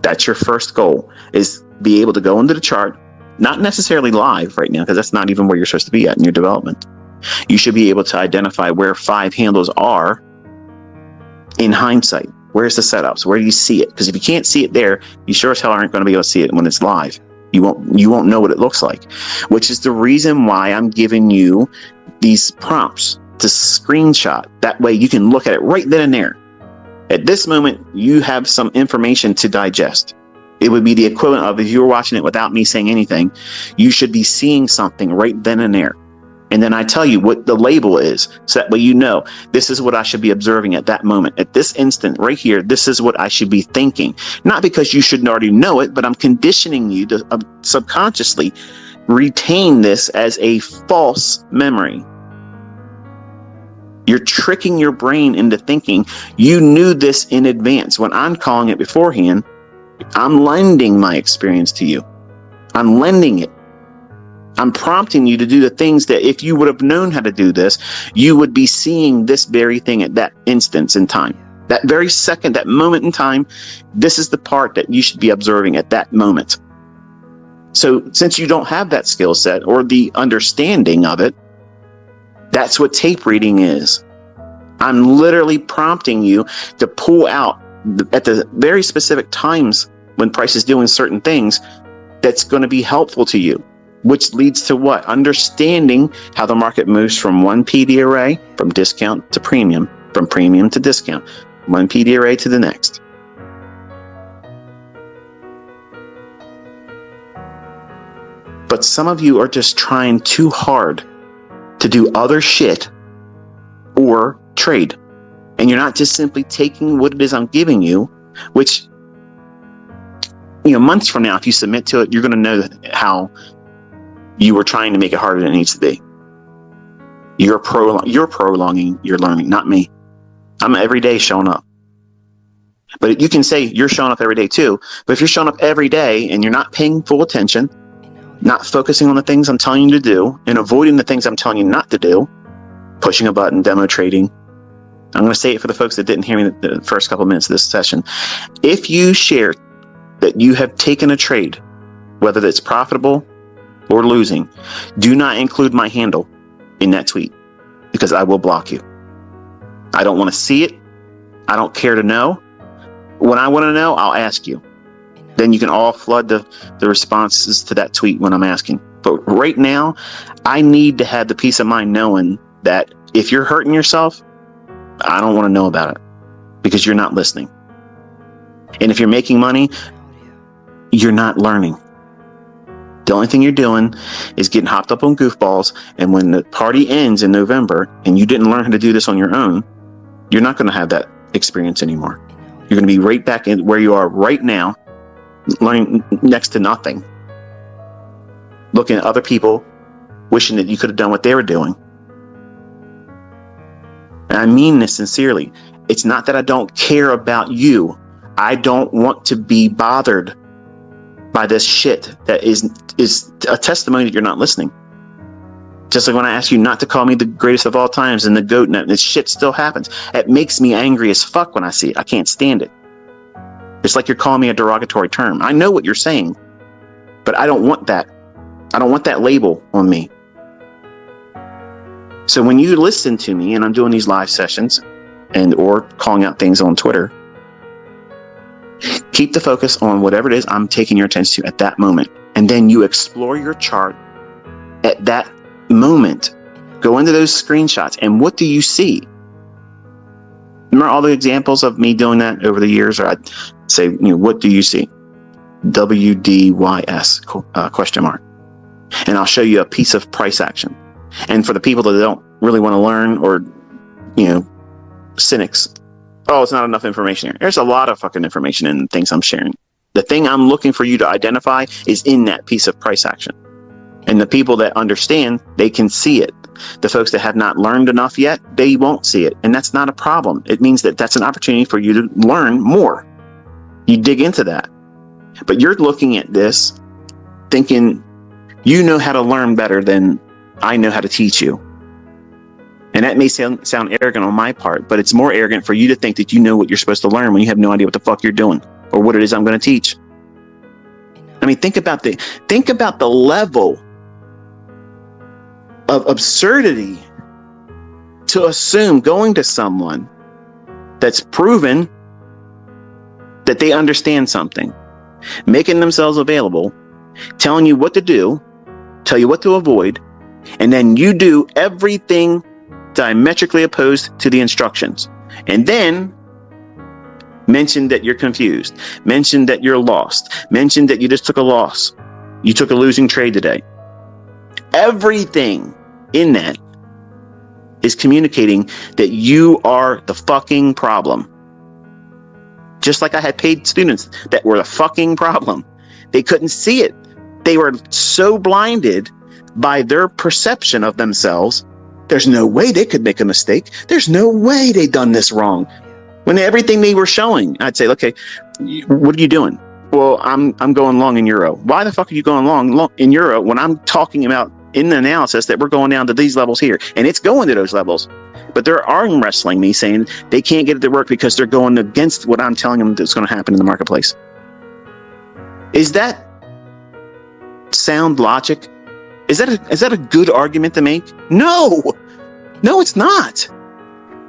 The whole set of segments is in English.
That's your first goal, is be able to go into the chart, not necessarily live right now, because that's not even where you're supposed to be at in your development. You should be able to identify where 5 handles are in hindsight. Where's the setups? Where do you see it? Because if you can't see it there, you sure as hell aren't going to be able to see it when it's live. You won't know what it looks like, which is the reason why I'm giving you these prompts to screenshot. That way you can look at it right then and there. At this moment, you have some information to digest. It would be the equivalent of, if you were watching it without me saying anything, you should be seeing something right then and there. And then I tell you what the label is, so that way you know, this is what I should be observing at that moment. At this instant right here, this is what I should be thinking. Not because you should already know it, but I'm conditioning you to subconsciously retain this as a false memory. You're tricking your brain into thinking you knew this in advance. When I'm calling it beforehand, I'm lending my experience to you. I'm lending it. I'm prompting you to do the things that if you would have known how to do this, you would be seeing this very thing at that instance in time. That very second, that moment in time, this is the part that you should be observing at that moment. So since you don't have that skill set or the understanding of it, that's what tape reading is. I'm literally prompting you to pull out at the very specific times when price is doing certain things that's going to be helpful to you, which leads to what? Understanding how the market moves from one PD array, from discount to premium, from premium to discount, one PD array to the next. But some of you are just trying too hard to do other shit or trade. And you're not just simply taking what it is I'm giving you, which, months from now, if you submit to it, you're going to know how you were trying to make it harder than it needs to be. You're prolonging your learning, not me. I'm every day showing up. But you can say you're showing up every day too. But if you're showing up every day and you're not paying full attention, not focusing on the things I'm telling you to do, and avoiding the things I'm telling you not to do, pushing a button, demo trading. I'm going to say it for the folks that didn't hear me the first couple of minutes of this session. If you share that you have taken a trade, whether it's profitable or losing, do not include my handle in that tweet, because I will block you. I don't want to see it. I don't care to know. When I want to know, I'll ask you. Then you can all flood the responses to that tweet when I'm asking. But right now, I need to have the peace of mind knowing that if you're hurting yourself, I don't want to know about it, because you're not listening. And if you're making money, you're not learning. The only thing you're doing is getting hopped up on goofballs. And when the party ends in November and you didn't learn how to do this on your own, you're not going to have that experience anymore. You're going to be right back in where you are right now, learning next to nothing, looking at other people, wishing that you could have done what they were doing. And I mean this sincerely. It's not that I don't care about you. I don't want to be bothered by this shit that is a testimony that you're not listening. Just like when I ask you not to call me the greatest of all times and the goat, and this shit still happens. It makes me angry as fuck when I see it. I can't stand it. It's like you're calling me a derogatory term. I know what you're saying, but I don't want that. I don't want that label on me. So when you listen to me and I'm doing these live sessions and or calling out things on Twitter, keep the focus on whatever it is I'm taking your attention to at that moment. And then you explore your chart at that moment. Go into those screenshots, and what do you see? Remember all the examples of me doing that over the years? Or I'd say, what do you see? WDYS question mark. And I'll show you a piece of price action. And for the people that don't really want to learn, or, cynics, oh, it's not enough information here. There's a lot of fucking information in the things I'm sharing. The thing I'm looking for you to identify is in that piece of price action. And the people that understand, they can see it. The folks that have not learned enough yet, they won't see it. And that's not a problem. It means that that's an opportunity for you to learn more. You dig into that. But you're looking at this thinking you know how to learn better than I know how to teach you. And that may sound arrogant on my part, but it's more arrogant for you to think that you know what you're supposed to learn when you have no idea what the fuck you're doing. or what it is I'm going to teach. I mean, think about the level of absurdity to assume going to someone that's proven that they understand something, making themselves available, telling you what to do, tell you what to avoid, and then you do everything diametrically opposed to the instructions. And then mention that you're confused, mention that you're lost, mention that you just took a loss, you took a losing trade today. Everything in that is communicating that you are the fucking problem. Just like I had paid students that were the fucking problem. They couldn't see it. They were so blinded by their perception of themselves. There's no way they could make a mistake. There's no way they done this wrong. When everything they were showing, I'd say, okay, what are you doing? Well, I'm going long in euro. Why the fuck are you going long in euro when I'm talking about in the analysis that we're going down to these levels here, and it's going to those levels, but they're arm wrestling me, saying they can't get it to work because they're going against what I'm telling them that's going to happen in the marketplace. Is that sound logic? Is that a good argument to make? No, it's not.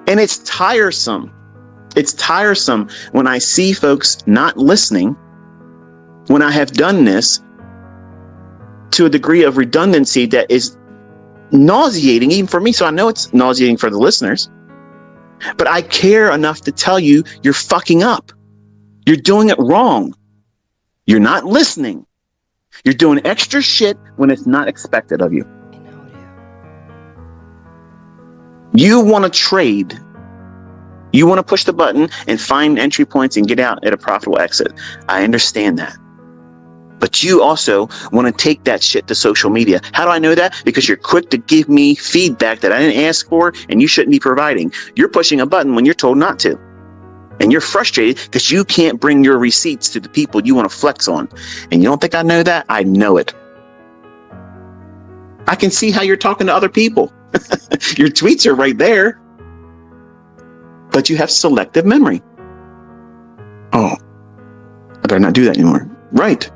And it's tiresome. It's tiresome when I see folks not listening, when I have done this to a degree of redundancy that is nauseating even for me. So I know it's nauseating for the listeners, but I care enough to tell you you're fucking up. You're doing it wrong. You're not listening. You're doing extra shit when it's not expected of you. You want to trade. You want to push the button and find entry points and get out at a profitable exit. I understand that. But you also want to take that shit to social media. How do I know that? Because you're quick to give me feedback that I didn't ask for and you shouldn't be providing. You're pushing a button when you're told not to. And you're frustrated because you can't bring your receipts to the people you want to flex on. And you don't think I know that? I know it. I can see how you're talking to other people. Your tweets are right there. But you have selective memory. Oh, I better not do that anymore. Right.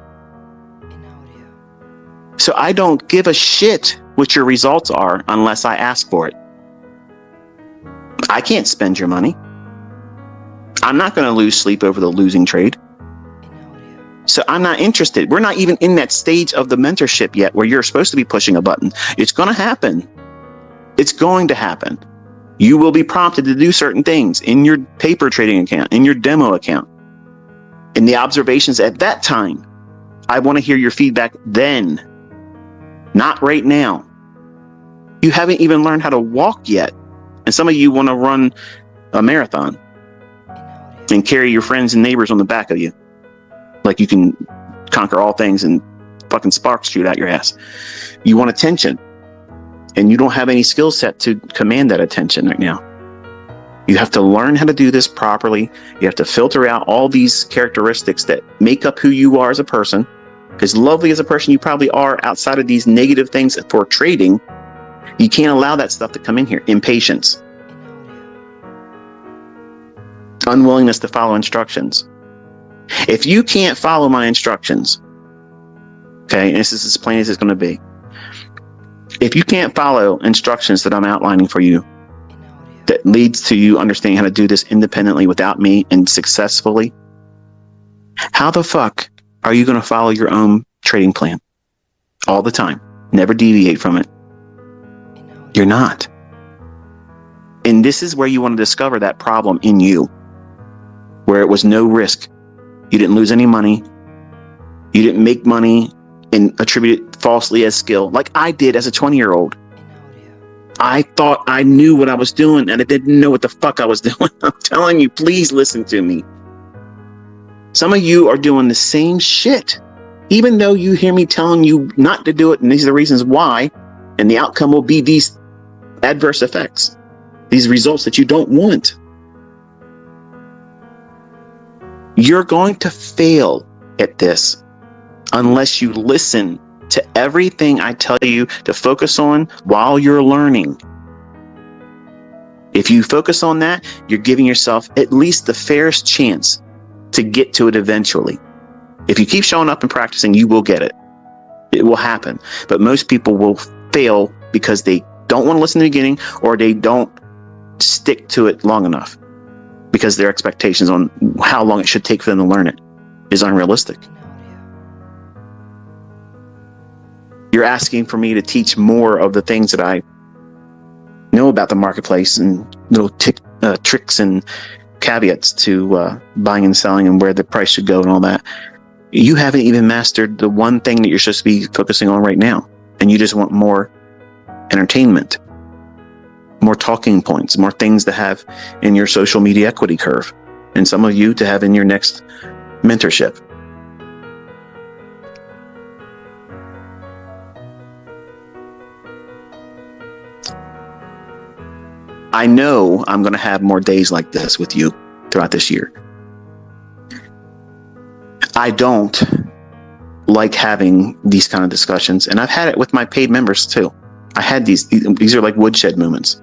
So I don't give a shit what your results are unless I ask for it. I can't spend your money. I'm not going to lose sleep over the losing trade. So I'm not interested. We're not even in that stage of the mentorship yet where you're supposed to be pushing a button. It's going to happen. It's going to happen. You will be prompted to do certain things in your paper trading account, in your demo account, in the observations at that time. I want to hear your feedback then, not right now. You haven't even learned how to walk yet. And some of you want to run a marathon and carry your friends and neighbors on the back of you. Like you can conquer all things and fucking sparks shoot out your ass. You want attention. And you don't have any skill set to command that attention right now. You have to learn how to do this properly. You have to filter out all these characteristics that make up who you are as a person. As lovely as a person you probably are outside of these negative things for trading, you can't allow that stuff to come in here. Impatience. Unwillingness to follow instructions. If you can't follow my instructions, okay, and this is as plain as it's going to be. If you can't follow instructions that I'm outlining for you, that leads to you understanding how to do this independently without me and successfully, how the fuck are you going to follow your own trading plan all the time? Never deviate from it. You're not. And this is where you want to discover that problem in you, where it was no risk. You didn't lose any money. You didn't make money and attribute it falsely as skill, like I did as a 20-year-old. I thought I knew what I was doing, and I didn't know what the fuck I was doing. I'm telling you, please listen to me. Some of you are doing the same shit, even though you hear me telling you not to do it, and these are the reasons why, and the outcome will be these adverse effects, these results that you don't want. You're going to fail at this unless you listen to everything I tell you to focus on while you're learning. If you focus on that, you're giving yourself at least the fairest chance to get to it eventually. If you keep showing up and practicing, you will get it. It will happen. But most people will fail because they don't want to listen in the beginning, or they don't stick to it long enough because their expectations on how long it should take for them to learn it is unrealistic. You're asking for me to teach more of the things that I know about the marketplace and little tricks and caveats to buying and selling and where the price should go and all that. You haven't even mastered the one thing that you're supposed to be focusing on right now. And you just want more entertainment, more talking points, more things to have in your social media equity curve, and some of you to have in your next mentorship. I know I'm going to have more days like this with you throughout this year. I don't like having these kind of discussions, and I've had it with my paid members too. I had these are like woodshed moments.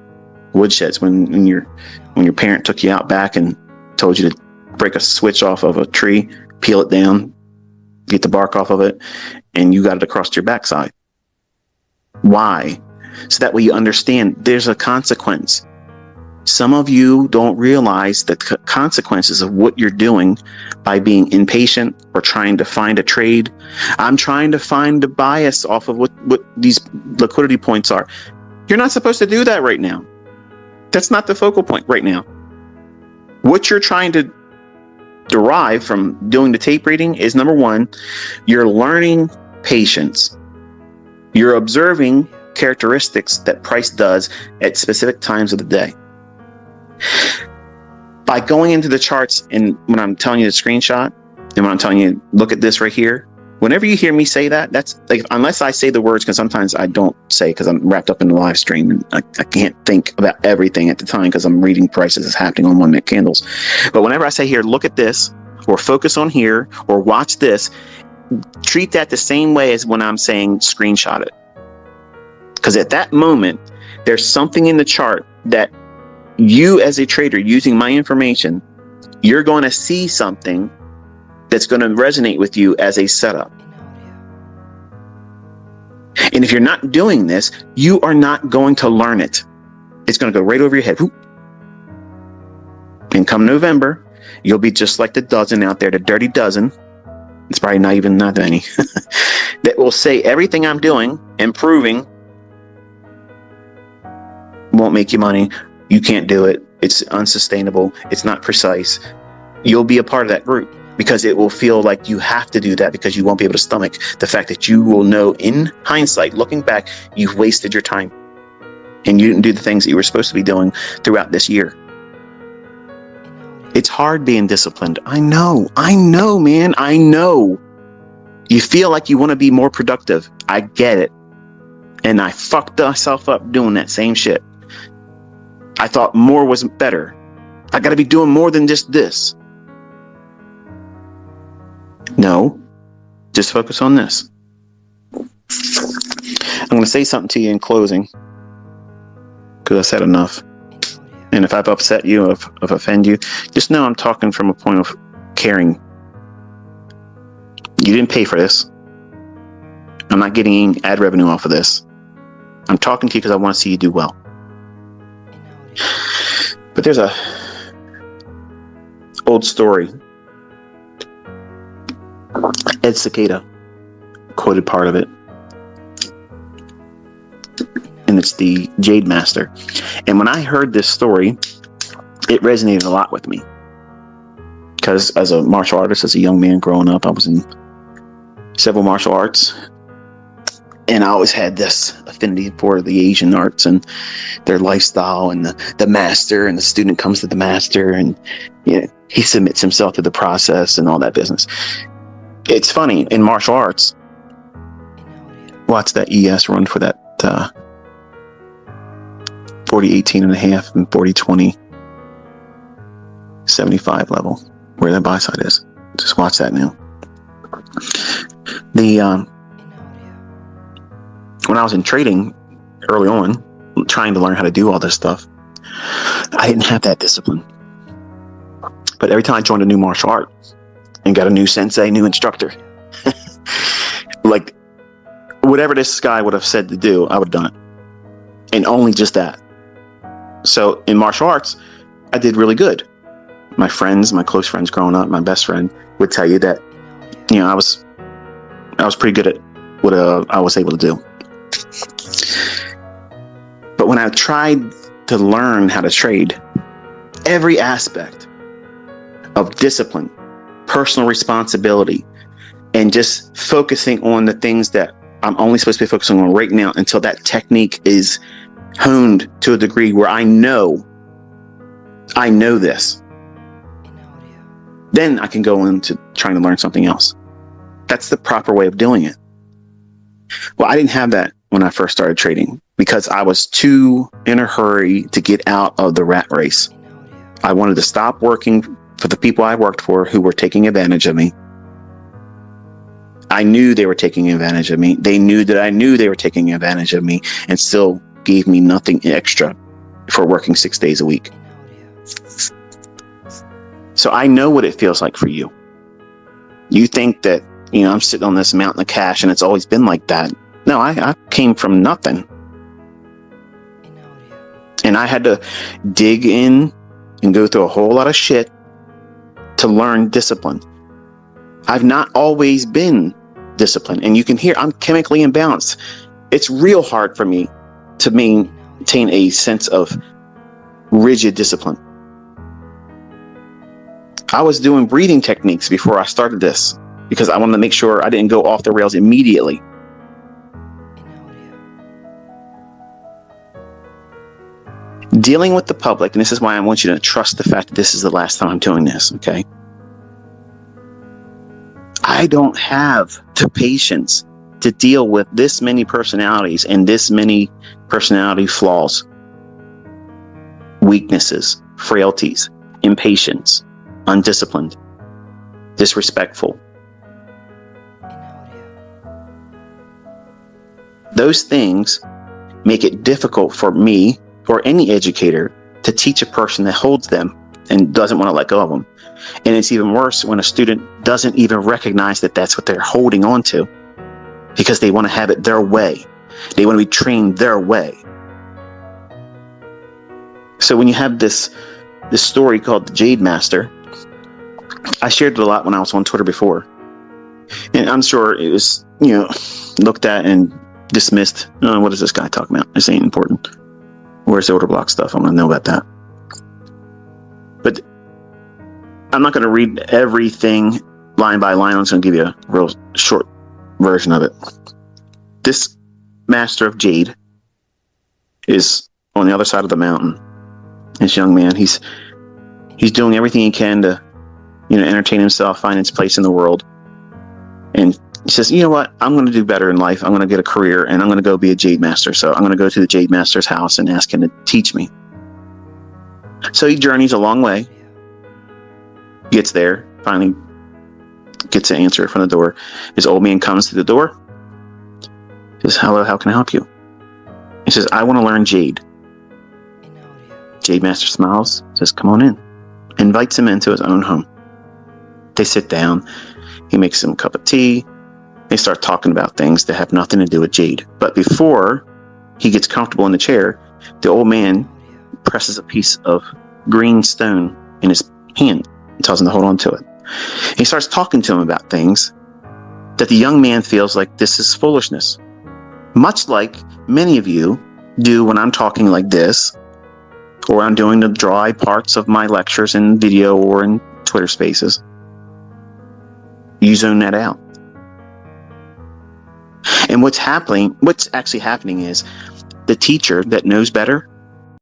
Woodsheds when your parent took you out back and told you to break a switch off of a tree, peel it down, get the bark off of it, and you got it across your backside. Why? So that way you understand there's a consequence. Some of you don't realize the consequences of what you're doing by being impatient or trying to find a trade. I'm trying to find the bias off of what these liquidity points are. You're not supposed to do that right now. That's not the focal point right now. What you're trying to derive from doing the tape reading is, number one, you're learning patience. You're observing characteristics that price does at specific times of the day. By going into the charts, and when I'm telling you the screenshot, and when I'm telling you, look at this right here, whenever you hear me say that, that's like, unless I say the words, because sometimes I don't say because I'm wrapped up in the live stream and I can't think about everything at the time because I'm reading prices that's happening on 1 minute candles. But whenever I say here, look at this, or focus on here, or watch this, treat that the same way as when I'm saying screenshot it. Because at that moment, there's something in the chart that you as a trader using my information, you're going to see something that's going to resonate with you as a setup. And if you're not doing this, you are not going to learn it. It's going to go right over your head. And come November, you'll be just like the dozen out there, the dirty dozen. It's probably not even that many that will say everything I'm doing, improving, won't make you money. You can't do it. It's unsustainable. It's not precise. You'll be a part of that group because it will feel like you have to do that because you won't be able to stomach the fact that you will know in hindsight, looking back, you've wasted your time and you didn't do the things that you were supposed to be doing throughout this year. It's hard being disciplined. I know, man. I know. You feel like you want to be more productive. I get it. And I fucked myself up doing that same shit. I thought more was better. I got to be doing more than just this. No, just focus on this. I'm going to say something to you in closing because I said enough. And if I've upset you, if offend you, just know I'm talking from a point of caring. You didn't pay for this. I'm not getting ad revenue off of this. I'm talking to you because I want to see you do well. But there's a old story. Ed Cicada quoted part of it. And it's the Jade Master. And when I heard this story, it resonated a lot with me. Because as a martial artist, as a young man growing up, I was in several martial arts. And I always had this affinity for the Asian arts and their lifestyle, and the master, and the student comes to the master, and he submits himself to the process and all that business. It's funny, in martial arts, watch that ES run for that 40-18 and a half and 40-20 75 level, where that buy side is. Just watch that now. When I was in trading early on, trying to learn how to do all this stuff, I didn't have that discipline. But every time I joined a new martial art, and got a new sensei, new instructor. Like, whatever this guy would have said to do, I would have done it. And only just that. So in martial arts, I did really good. My friends, my close friends growing up, my best friend would tell you that, I was pretty good at what I was able to do. But when I tried to learn how to trade, every aspect of discipline, personal responsibility, and just focusing on the things that I'm only supposed to be focusing on right now until that technique is honed to a degree where I know this. Then I can go into trying to learn something else. That's the proper way of doing it. Well, I didn't have that when I first started trading because I was too in a hurry to get out of the rat race. I wanted to stop working for the people I worked for who were taking advantage of me. I knew they were taking advantage of me. They knew that I knew they were taking advantage of me and still gave me nothing extra for working 6 days a week. So I know what it feels like for you. You think that, I'm sitting on this mountain of cash and it's always been like that. No, I came from nothing. And I had to dig in and go through a whole lot of shit to learn discipline. I've not always been disciplined. And you can hear I'm chemically imbalanced. It's real hard for me to maintain a sense of rigid discipline. I was doing breathing techniques before I started this because I wanted to make sure I didn't go off the rails immediately. Dealing with the public, and this is why I want you to trust the fact that this is the last time I'm doing this, okay? I don't have the patience to deal with this many personalities and this many personality flaws, weaknesses, frailties, impatience, undisciplined, disrespectful. Those things make it difficult for me or any educator to teach a person that holds them and doesn't want to let go of them. And it's even worse when a student doesn't even recognize that that's what they're holding on to because they want to have it their way. They want to be trained their way. So when you have this story called the Jade Master, I shared it a lot when I was on Twitter before. And I'm sure it was, looked at and dismissed. Oh, what is this guy talking about? This ain't important. Where's the order block stuff? I want to know about that. But I'm not going to read everything line by line. I'm just going to give you a real short version of it. This master of Jade is on the other side of the mountain. This young man, he's doing everything he can to, entertain himself, find his place in the world. And he says, you know what? I'm going to do better in life. I'm going to get a career and I'm going to go be a Jade Master. So I'm going to go to the Jade Master's house and ask him to teach me. So he journeys a long way, gets there, finally gets an answer from the door. His old man comes to the door, says, hello, how can I help you? He says, I want to learn Jade. Jade Master smiles, says, come on in. Invites him into his own home. They sit down. He makes him a cup of tea. They start talking about things that have nothing to do with Jade. But before he gets comfortable in the chair, the old man presses a piece of green stone in his hand and tells him to hold on to it. He starts talking to him about things that the young man feels like this is foolishness. Much like many of you do when I'm talking like this, or I'm doing the dry parts of my lectures in video or in Twitter spaces. You zone that out. And what's actually happening is the teacher that knows better